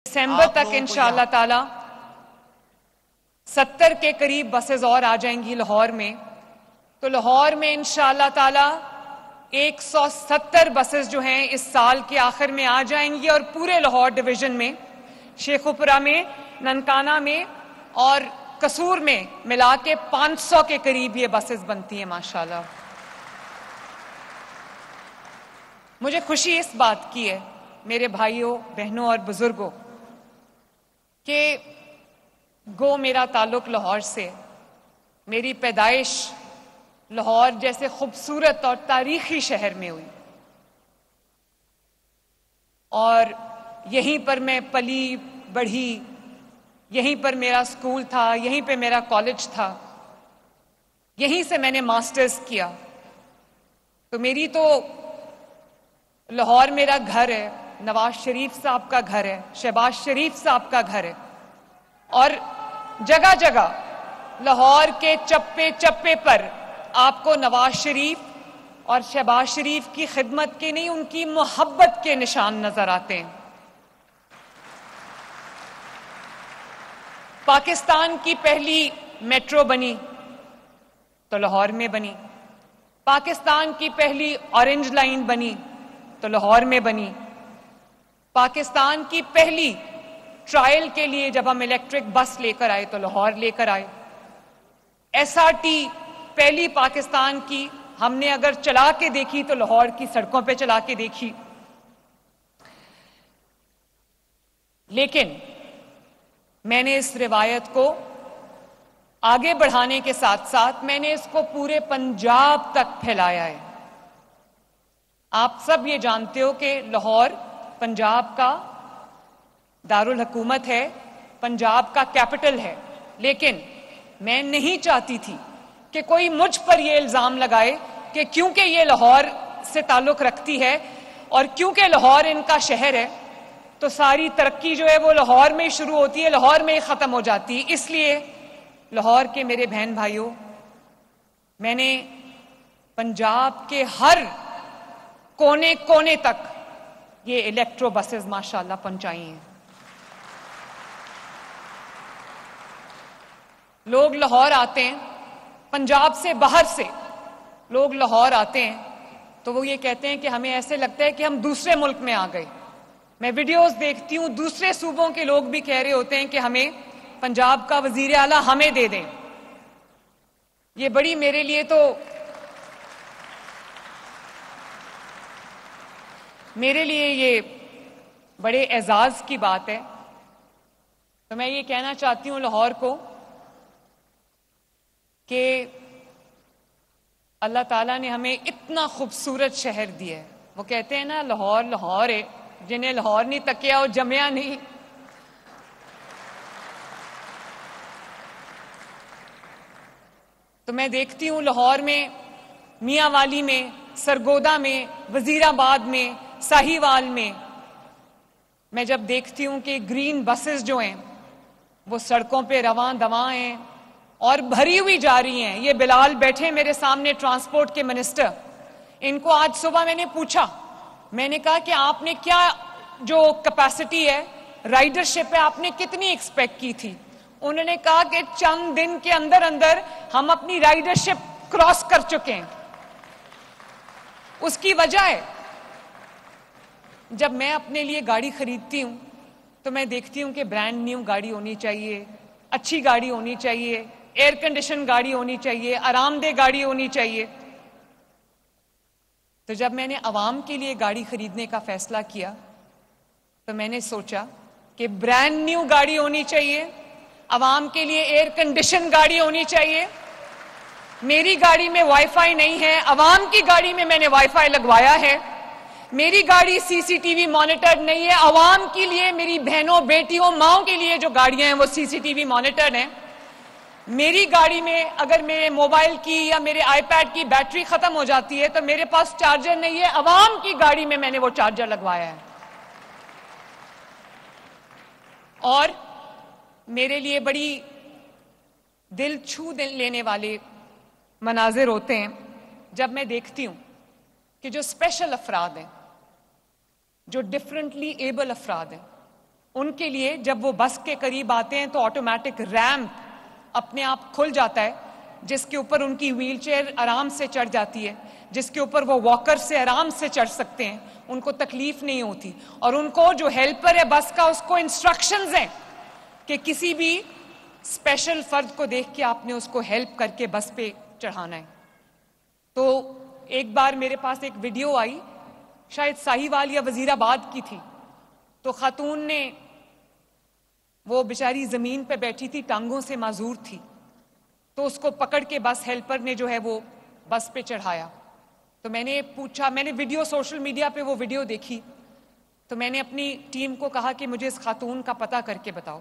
दिसंबर तक इंशाअल्लाह ताला 70 के करीब बसेस और आ जाएंगी लाहौर में। तो लाहौर में इंशाअल्लाह ताला 170 बसेस जो हैं इस साल के आखिर में आ जाएंगी और पूरे लाहौर डिवीजन में, शेखुपुरा में, ननकाना में और कसूर में मिला के 500 के करीब ये बसेस बनती हैं माशाल्लाह। मुझे खुशी इस बात की है मेरे भाइयों बहनों और बुजुर्गों कि गो मेरा ताल्लुक लाहौर से, मेरी पैदाइश लाहौर जैसे खूबसूरत और तारीखी शहर में हुई और यहीं पर मैं पली बढ़ी, यहीं पर मेरा स्कूल था, यहीं पे मेरा कॉलेज था, यहीं से मैंने मास्टर्स किया। तो मेरी तो लाहौर मेरा घर है, नवाज शरीफ साहब का घर है, शहबाज शरीफ साहब का घर है और जगह जगह लाहौर के चप्पे चप्पे पर आपको नवाज शरीफ और शहबाज शरीफ की खिदमत के नहीं, उनकी मोहब्बत के निशान नजर आते हैं। पाकिस्तान की पहली मेट्रो बनी तो लाहौर में बनी, पाकिस्तान की पहली ऑरेंज लाइन बनी तो लाहौर में बनी, पाकिस्तान की पहली ट्रायल के लिए जब हम इलेक्ट्रिक बस लेकर आए तो लाहौर लेकर आए, एसआरटी पहली पाकिस्तान की हमने अगर चला के देखी तो लाहौर की सड़कों पे चला के देखी। लेकिन मैंने इस रिवायत को आगे बढ़ाने के साथ साथ मैंने इसको पूरे पंजाब तक फैलाया है। आप सब ये जानते हो कि लाहौर पंजाब का दारुल हुकूमत है, पंजाब का कैपिटल है, लेकिन मैं नहीं चाहती थी कि कोई मुझ पर यह इल्जाम लगाए कि क्योंकि ये लाहौर से ताल्लुक रखती है और क्योंकि लाहौर इनका शहर है तो सारी तरक्की जो है वो लाहौर में ही शुरू होती है, लाहौर में ही खत्म हो जाती है। इसलिए लाहौर के मेरे बहन भाइयों, मैंने पंजाब के हर कोने कोने तक ये इलेक्ट्रो बसेस माशाल्लाह पहुंचाई हैं। लोग लाहौर आते हैं, पंजाब से बाहर से लोग लाहौर आते हैं तो वो ये कहते हैं कि हमें ऐसे लगता है कि हम दूसरे मुल्क में आ गए। मैं वीडियोस देखती हूं, दूसरे सूबों के लोग भी कह रहे होते हैं कि हमें पंजाब का वजीर आला हमें दे दें। ये बड़ी मेरे लिए तो मेरे लिए ये बड़े एजाज की बात है। तो मैं ये कहना चाहती हूं लाहौर को कि अल्लाह ताला ने हमें इतना खूबसूरत शहर दिया है। वो कहते हैं ना लाहौर लाहौर है, जिन्हें लाहौर नहीं तकिया और जमया नहीं। तो मैं देखती हूं लाहौर में, मियांवाली में, सरगोदा में, वजीराबाद में, साहिवाल में, मैं जब देखती हूं कि ग्रीन बसेस जो हैं वो सड़कों पे रवां दवां हैं और भरी हुई जा रही हैं। ये बिलाल बैठे मेरे सामने, ट्रांसपोर्ट के मिनिस्टर, इनको आज सुबह मैंने पूछा, मैंने कहा कि आपने क्या जो कैपेसिटी है, राइडरशिप है, आपने कितनी एक्सपेक्ट की थी? उन्होंने कहा कि चंद दिन के अंदर अंदर हम अपनी राइडरशिप क्रॉस कर चुके हैं। उसकी वजह है, जब मैं अपने लिए गाड़ी खरीदती हूं तो मैं देखती हूं कि ब्रांड न्यू गाड़ी होनी चाहिए, अच्छी गाड़ी होनी चाहिए, एयर कंडीशन गाड़ी होनी चाहिए, आरामदेह गाड़ी होनी चाहिए। तो जब मैंने आवाम के लिए गाड़ी खरीदने का फैसला किया तो मैंने सोचा कि ब्रांड न्यू गाड़ी होनी चाहिए, आवाम के लिए एयर कंडीशन गाड़ी होनी चाहिए। मेरी गाड़ी में वाईफाई नहीं है, आवाम की गाड़ी में मैंने वाईफाई लगवाया है। मेरी गाड़ी सीसीटीवी मॉनिटर नहीं है, आवाम के लिए, मेरी बहनों बेटियों माओं के लिए जो गाड़ियां हैं वो सीसीटीवी मॉनिटर हैं। मेरी गाड़ी में अगर मेरे मोबाइल की या मेरे आईपैड की बैटरी खत्म हो जाती है तो मेरे पास चार्जर नहीं है, आवाम की गाड़ी में मैंने वो चार्जर लगवाया है। और मेरे लिए बड़ी दिल छू लेने वाले मनाजिर होते हैं जब मैं देखती हूं कि जो स्पेशल अफराद हैं, जो डिफरेंटली एबल अफराद हैं, उनके लिए जब वो बस के करीब आते हैं तो ऑटोमेटिक रैंप अपने आप खुल जाता है, जिसके ऊपर उनकी व्हीलचेयर आराम से चढ़ जाती है, जिसके ऊपर वो वॉकर से आराम से चढ़ सकते हैं, उनको तकलीफ नहीं होती। और उनको जो हेल्पर है बस का, उसको इंस्ट्रक्शंस हैं कि किसी भी स्पेशल फर्द को देख के आपने उसको हेल्प करके बस पे चढ़ाना है। तो एक बार मेरे पास एक वीडियो आई, शायद साहिवाल या वजीराबाद की थी। तो खातून ने, वो बेचारी जमीन पे बैठी थी, टांगों से माजूर थी, तो उसको पकड़ के बस हेल्पर ने जो है वो बस पे चढ़ाया। तो मैंने पूछा, मैंने वीडियो सोशल मीडिया पे वो वीडियो देखी, तो मैंने अपनी टीम को कहा कि मुझे इस खातून का पता करके बताओ।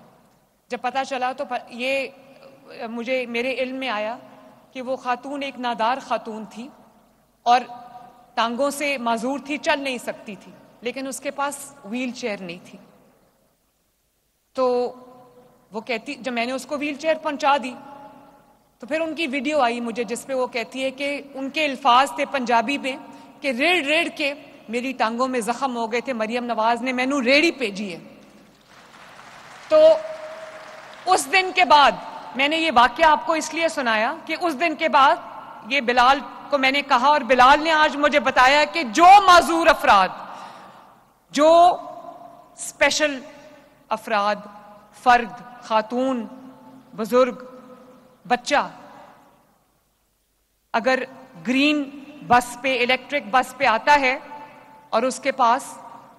जब पता चला तो ये मुझे मेरे इल्म में आया कि वो खातून एक नादार खातून थी और टांगों से माजूर थी, चल नहीं सकती थी, लेकिन उसके पास व्हील चेयर नहीं थी। तो वो कहती, जब मैंने उसको व्हील चेयर पहुंचा दी तो फिर उनकी वीडियो आई मुझे, जिसपे वो कहती है कि उनके अल्फाज थे पंजाबी में कि रेड़ रेड़ के मेरी टांगों में जख्म हो गए थे, मरियम नवाज ने मैनू रेड़ी भेजी है। तो उस दिन के बाद मैंने ये वाकया आपको इसलिए सुनाया कि उस दिन के बाद ये बिलाल को मैंने कहा, और बिलाल ने आज मुझे बताया कि जो माजूर अफराद, जो स्पेशल अफराद, फर्द, खातून, बुजुर्ग, बच्चा अगर ग्रीन बस पे, इलेक्ट्रिक बस पे आता है और उसके पास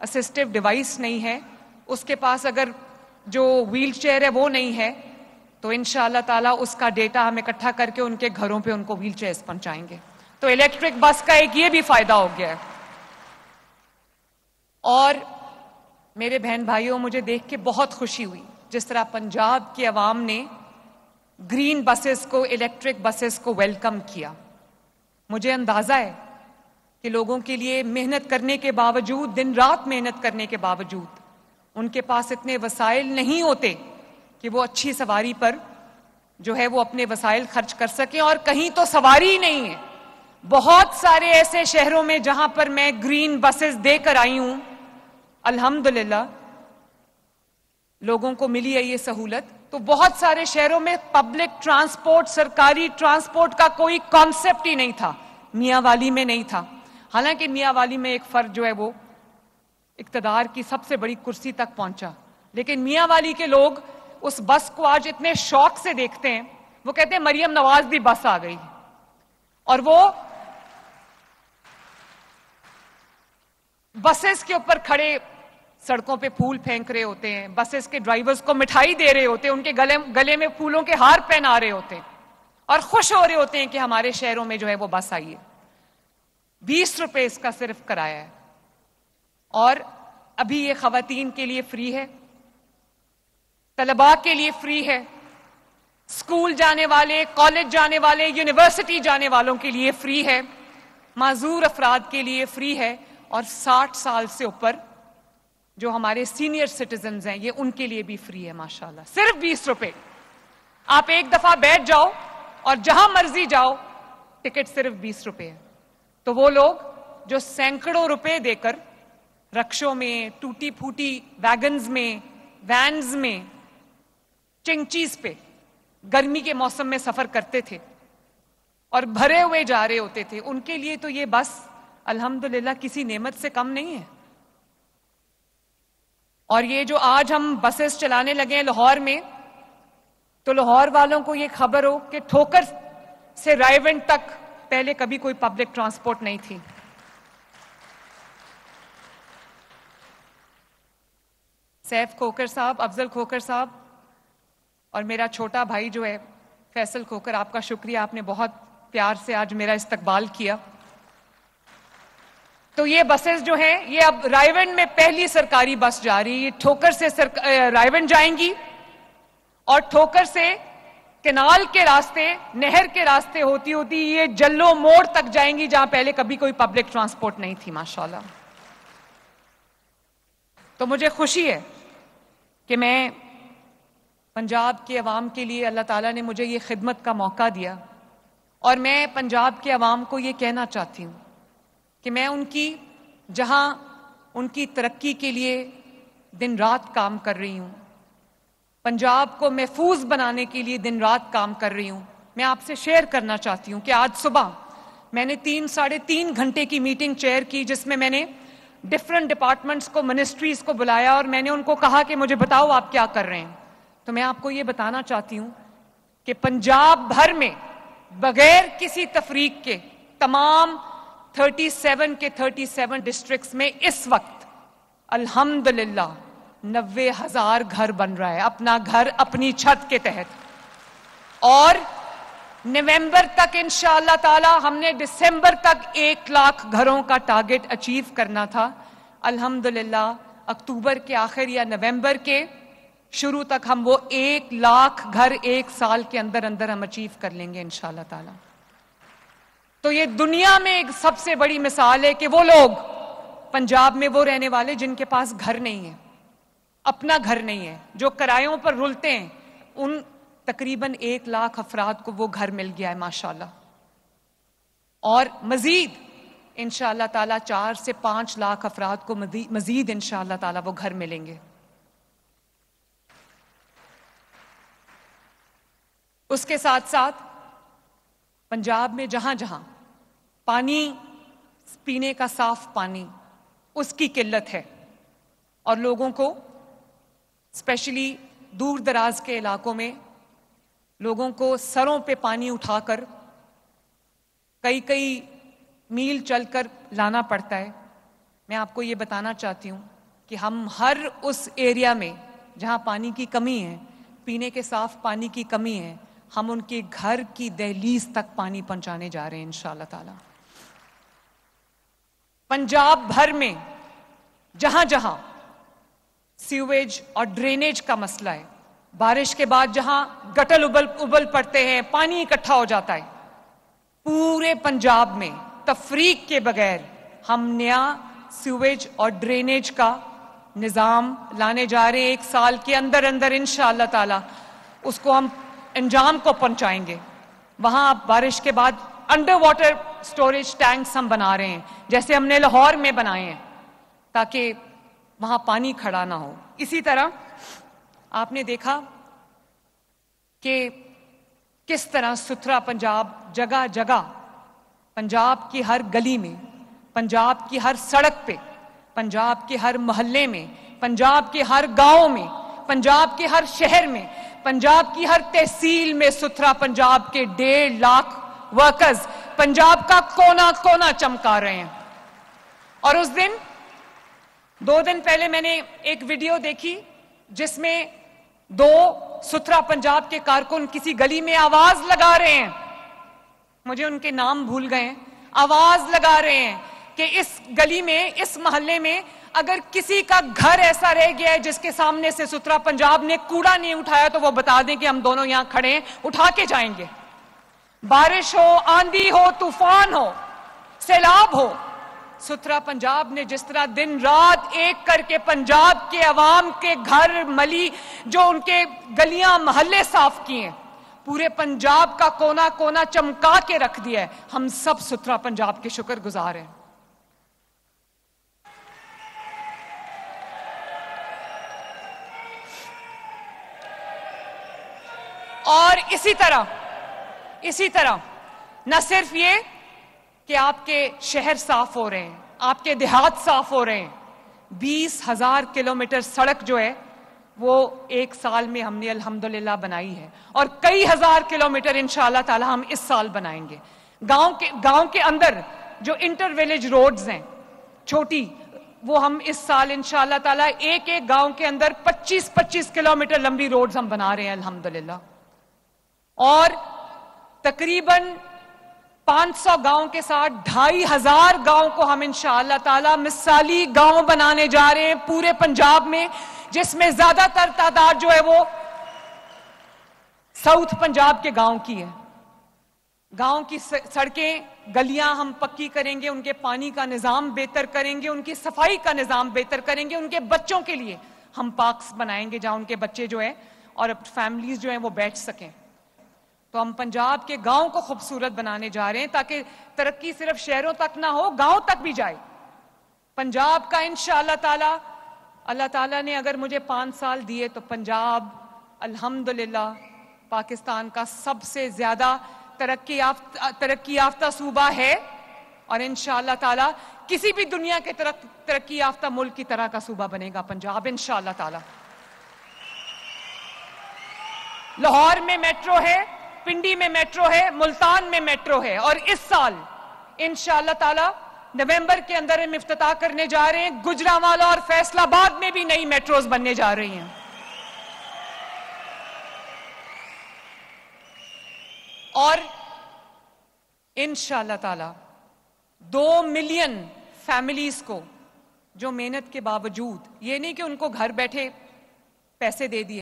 असिस्टिव डिवाइस नहीं है, उसके पास अगर जो व्हील चेयर है वो नहीं है, तो इंशाअल्लाह ताला उसका डेटा हम इकट्ठा करके उनके घरों पे उनको व्हील चेयर्स पहुंचाएंगे। तो इलेक्ट्रिक बस का एक ये भी फायदा हो गया है। और मेरे बहन भाइयों, मुझे देख के बहुत खुशी हुई जिस तरह पंजाब की आवाम ने ग्रीन बसेस को, इलेक्ट्रिक बसेस को वेलकम किया। मुझे अंदाजा है कि लोगों के लिए मेहनत करने के बावजूद, दिन रात मेहनत करने के बावजूद, उनके पास इतने वसाइल नहीं होते कि वो अच्छी सवारी पर जो है वो अपने वसाइल खर्च कर सकें। और कहीं तो सवारी ही नहीं है। बहुत सारे ऐसे शहरों में जहां पर मैं ग्रीन बसेस देकर आई हूं, अल्हम्दुलिल्लाह लोगों को मिली है ये सहूलत। तो बहुत सारे शहरों में पब्लिक ट्रांसपोर्ट, सरकारी ट्रांसपोर्ट का कोई कॉन्सेप्ट ही नहीं था। मियांवाली में नहीं था। हालांकि मियांवाली में एक फर्द जो है वो इक्तदार की सबसे बड़ी कुर्सी तक पहुंचा, लेकिन मियांवाली के लोग उस बस को आज इतने शौक से देखते हैं, वो कहते हैं मरियम नवाज की बस आ गई। और वो बसेस के ऊपर खड़े सड़कों पे फूल फेंक रहे होते हैं, बसेस के ड्राइवर्स को मिठाई दे रहे होते हैं, उनके गले में फूलों के हार पहना रहे होते हैं और खुश हो रहे होते हैं कि हमारे शहरों में जो है वो बस आई है। 20 रुपए इसका सिर्फ किराया है। और अभी ये खवातीन के लिए फ्री है, तलबा के लिए फ्री है, स्कूल जाने वाले, कॉलेज जाने वाले, यूनिवर्सिटी जाने वालों के लिए फ्री है, माजूर अफराद के लिए फ्री है, और 60 साल से ऊपर जो हमारे सीनियर सिटीजन्स हैं ये उनके लिए भी फ्री है। माशाल्लाह, सिर्फ 20 रुपए। आप एक दफा बैठ जाओ और जहां मर्जी जाओ, टिकट सिर्फ 20 रुपए है। तो वो लोग जो सैकड़ों रुपए देकर रक्षों में, टूटी फूटी वैगन्स में, वैन्स में, चिंचीज पे गर्मी के मौसम में सफर करते थे और भरे हुए जा रहे होते थे, उनके लिए तो ये बस अल्हम्दुलिल्लाह किसी नेमत से कम नहीं है। और ये जो आज हम बसेस चलाने लगे हैं लाहौर में, तो लाहौर वालों को ये खबर हो कि ठोकर से रायवंड तक पहले कभी कोई पब्लिक ट्रांसपोर्ट नहीं थी। सैफ खोकर साहब, अफजल खोकर साहब और मेरा छोटा भाई जो है फैसल खोकर, आपका शुक्रिया, आपने बहुत प्यार से आज मेरा इस्तकबाल किया। तो ये बसेस जो हैं ये अब रायवंड में पहली सरकारी बस जा रही है। ठोकर से रायवंड जाएंगी और ठोकर से केनाल के रास्ते, नहर के रास्ते होती होती ये जल्लो मोड़ तक जाएंगी, जहां पहले कभी कोई पब्लिक ट्रांसपोर्ट नहीं थी। माशाल्लाह। तो मुझे खुशी है कि मैं पंजाब के अवाम के लिए, अल्लाह ताला ने मुझे ये खिदमत का मौका दिया, और मैं पंजाब के अवाम को ये कहना चाहती हूँ कि मैं उनकी, जहां उनकी तरक्की के लिए दिन रात काम कर रही हूं, पंजाब को महफूज बनाने के लिए दिन रात काम कर रही हूं। मैं आपसे शेयर करना चाहती हूं कि आज सुबह मैंने 3-3.5 घंटे की मीटिंग चेयर की, जिसमें मैंने डिफरेंट डिपार्टमेंट्स को, मिनिस्ट्रीज को बुलाया और मैंने उनको कहा कि मुझे बताओ आप क्या कर रहे हैं। तो मैं आपको ये बताना चाहती हूं कि पंजाब भर में बगैर किसी तफरीक के तमाम 37 डिस्ट्रिक्ट्स में इस वक्त अल्हम्दुलिल्लाह 90,000 घर बन रहा है, अपना घर अपनी छत के तहत। और नवंबर तक इंशाअल्लाह ताला हमने दिसंबर तक 1 लाख घरों का टारगेट अचीव करना था। अल्हम्दुलिल्लाह अक्टूबर के आखिर या नवंबर के शुरू तक हम वो 1 लाख घर 1 साल के अंदर अंदर हम अचीव कर लेंगे इंशाअल्लाह ताला। तो ये दुनिया में एक सबसे बड़ी मिसाल है कि वो लोग पंजाब में वो रहने वाले जिनके पास घर नहीं है, अपना घर नहीं है, जो किरायों पर रुलते हैं, उन तकरीबन 1 लाख अफराद को वो घर मिल गया है माशाल्लाह। और मजीद इंशाअल्लाह ताला 4 से 5 लाख अफराद को मजीद इंशाअल्लाह ताला वो घर मिलेंगे। उसके साथ साथ पंजाब में जहां जहां पानी, पीने का साफ पानी, उसकी किल्लत है और लोगों को स्पेशली दूर दराज के इलाकों में लोगों को सरों पे पानी उठाकर कई कई मील चलकर लाना पड़ता है। मैं आपको ये बताना चाहती हूँ कि हम हर उस एरिया में जहाँ पानी की कमी है, पीने के साफ पानी की कमी है, हम उनके घर की दहलीज तक पानी पहुंचाने जा रहे हैं इंशाअल्लाह ताला। पंजाब भर में जहां जहां सीवेज और ड्रेनेज का मसला है, बारिश के बाद जहां गटर उबल पड़ते हैं, पानी इकट्ठा हो जाता है, पूरे पंजाब में तफरीक के बगैर हम नया सीवेज और ड्रेनेज का निजाम लाने जा रहे हैं। 1 साल के अंदर अंदर इंशाअल्लाह ताला उसको हम अंजाम को पहुंचाएंगे। वहां आप बारिश के बाद अंडर वाटर स्टोरेज टैंक्स हम बना रहे हैं, जैसे हमने लाहौर में बनाए हैं, ताकि वहां पानी खड़ा ना हो। इसी तरह आपने देखा कि किस तरह सुथरा पंजाब जगह जगह, पंजाब की हर गली में, पंजाब की हर सड़क पे, पंजाब के हर मोहल्ले में, पंजाब के हर गांव में, पंजाब के हर शहर में, पंजाब की हर तहसील में सुथरा पंजाब के 1.5 लाख वर्कर्स पंजाब का कोना कोना चमका रहे हैं। और उस दिन 2 दिन पहले मैंने एक वीडियो देखी जिसमें 2 सुथरा पंजाब के कारकुन किसी गली में आवाज लगा रहे हैं, मुझे उनके नाम भूल गए हैं, आवाज लगा रहे हैं कि इस गली में, इस मोहल्ले में अगर किसी का घर ऐसा रह गया है जिसके सामने से सुथरा पंजाब ने कूड़ा नहीं उठाया तो वो बता दें कि हम दोनों यहां खड़े हैं, उठा के जाएंगे। बारिश हो, आंधी हो, तूफान हो, सैलाब हो, सुथरा पंजाब ने जिस तरह दिन रात एक करके पंजाब के अवाम के घर, मली, जो उनके गलियां मोहल्ले साफ किए, पूरे पंजाब का कोना कोना चमका के रख दिया है। हम सब सुथरा पंजाब के शुक्रगुजार हैं। और इसी तरह न सिर्फ ये कि आपके शहर साफ हो रहे हैं, आपके देहात साफ हो रहे हैं, 20,000 किलोमीटर सड़क जो है वो 1 साल में हमने अल्हम्दुलिल्लाह बनाई है और कई हजार किलोमीटर इंशाअल्लाह ताला हम इस साल बनाएंगे। गांव के अंदर जो इंटर विलेज रोड्स हैं छोटी, वो हम इस साल इंशाअल्लाह ताला एक गांव के अंदर 25-25 किलोमीटर लंबी रोड्स हम बना रहे हैं अल्हम्दुलिल्लाह। और तकरीबन 500 गांव के साथ 2,500 गांव को हम इंशाअल्लाह ताला मिसाली गांव बनाने जा रहे हैं पूरे पंजाब में, जिसमें ज्यादातर तादाद जो है वो साउथ पंजाब के गांव की है। गांव की सड़कें, गलियां हम पक्की करेंगे, उनके पानी का निजाम बेहतर करेंगे, उनकी सफाई का निजाम बेहतर करेंगे, उनके बच्चों के लिए हम पार्क्स बनाएंगे जहां उनके बच्चे जो है और फैमिलीज जो है वो बैठ सकें। तो हम पंजाब के गांव को खूबसूरत बनाने जा रहे हैं ताकि तरक्की सिर्फ शहरों तक ना हो, गांव तक भी जाए। पंजाब का इंशाअल्लाह ताला अल्लाह ताला ने अगर मुझे 5 साल दिए तो पंजाब अल्हम्दुलिल्लाह पाकिस्तान का सबसे ज्यादा तरक्की याफ्ता सूबा है और इंशाअल्लाह ताला किसी भी दुनिया के तरक्की याफ्ता मुल्क की तरह का सूबा बनेगा पंजाब इंशाअल्लाह ताला। लाहौर में मेट्रो है, पिंडी में मेट्रो है, मुल्तान में मेट्रो है और इस साल इंशाअल्लाह ताला नवंबर के अंदर हम इफ्तिताह करने जा रहे हैं। गुजरांवाला और फैसलाबाद में भी नई मेट्रोज बनने जा रही हैं और इंशाअल्लाह ताला 2 मिलियन फैमिलीज को जो मेहनत के बावजूद, ये नहीं कि उनको घर बैठे पैसे दे दिए,